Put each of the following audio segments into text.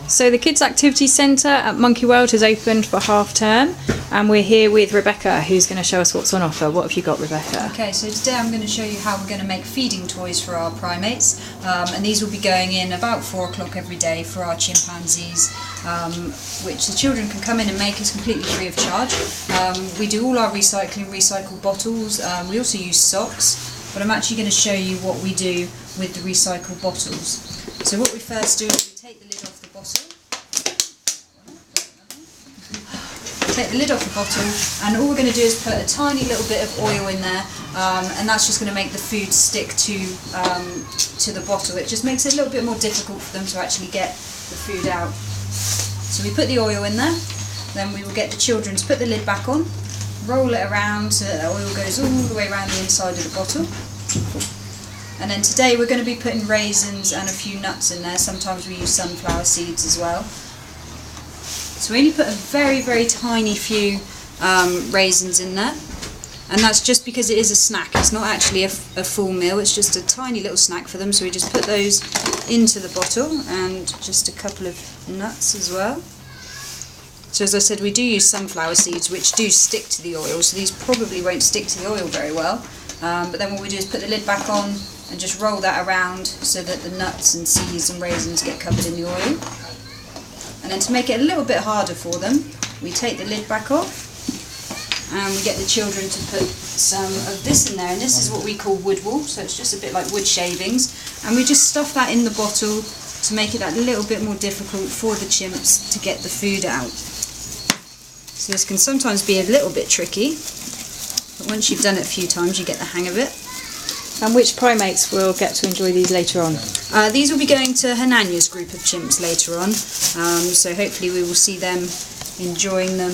So the Kids Activity Centre at Monkey World has opened for half term, and we're here with Rebecca, who's going to show us what's on offer. What have you got, Rebecca? Okay, so today I'm going to show you how we're going to make feeding toys for our primates, and these will be going in about 4 o'clock every day for our chimpanzees, which the children can come in and make us completely free of charge. We do all our recycled bottles. We also use socks, but I'm actually going to show you what we do with the recycled bottles. So what we first do is we take the lid off the bottle. Take the lid off the bottle, and all we're going to do is put a tiny little bit of oil in there, and that's just going to make the food stick to the bottle. It just makes it a little bit more difficult for them to actually get the food out. So we put the oil in there, then we will get the children to put the lid back on, roll it around so that the oil goes all the way around the inside of the bottle. And then today we're going to be putting raisins and a few nuts in there. Sometimes we use sunflower seeds as well. So we only put a very, very tiny few raisins in there, and that's just because it is a snack. It's not actually a full meal, it's just a tiny little snack for them. So we just put those into the bottle, and just a couple of nuts as well. So as I said, we do use sunflower seeds, which do stick to the oil, so these probably won't stick to the oil very well. But then what we do is put the lid back on and just roll that around so that the nuts and seeds and raisins get covered in the oil. And then to make it a little bit harder for them, we take the lid back off and we get the children to put some of this in there, and this is what we call wood wool, so it's just a bit like wood shavings, and we just stuff that in the bottle to make it that little bit more difficult for the chimps to get the food out. So this can sometimes be a little bit tricky, but once you've done it a few times you get the hang of it. And which primates will get to enjoy these later on? These will be going to Hananya's group of chimps later on, so hopefully we will see them enjoying them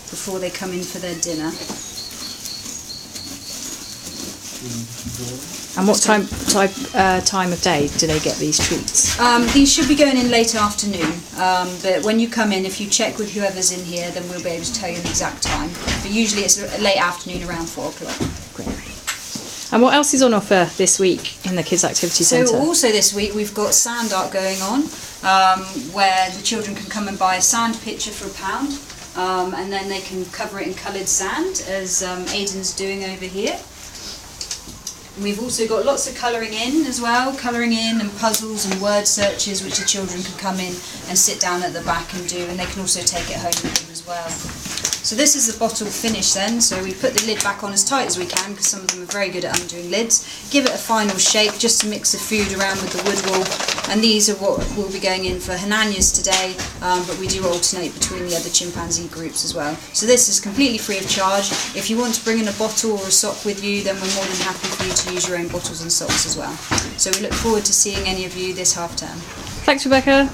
before they come in for their dinner. And what time of day do they get these treats? These should be going in late afternoon, but when you come in, if you check with whoever's in here, then we'll be able to tell you the exact time. But usually it's a late afternoon, around 4 o'clock. Great. And what else is on offer this week in the Kids Activity Centre? So also this week we've got sand art going on, where the children can come and buy a sand pitcher for £1, and then they can cover it in coloured sand, as Aiden's doing over here. We've also got lots of colouring in as well, colouring in and puzzles and word searches, which the children can come in and sit down at the back and do, and they can also take it home with them as well. So this is the bottle finished then, so we put the lid back on as tight as we can, because some of them are very good at undoing lids. Give it a final shake just to mix the food around with the wood wool, and these are what will be going in for Hananya's today, but we do alternate between the other chimpanzee groups as well. So this is completely free of charge. If you want to bring in a bottle or a sock with you, then we're more than happy for you to use your own bottles and socks as well. So we look forward to seeing any of you this half term. Thanks, Rebecca.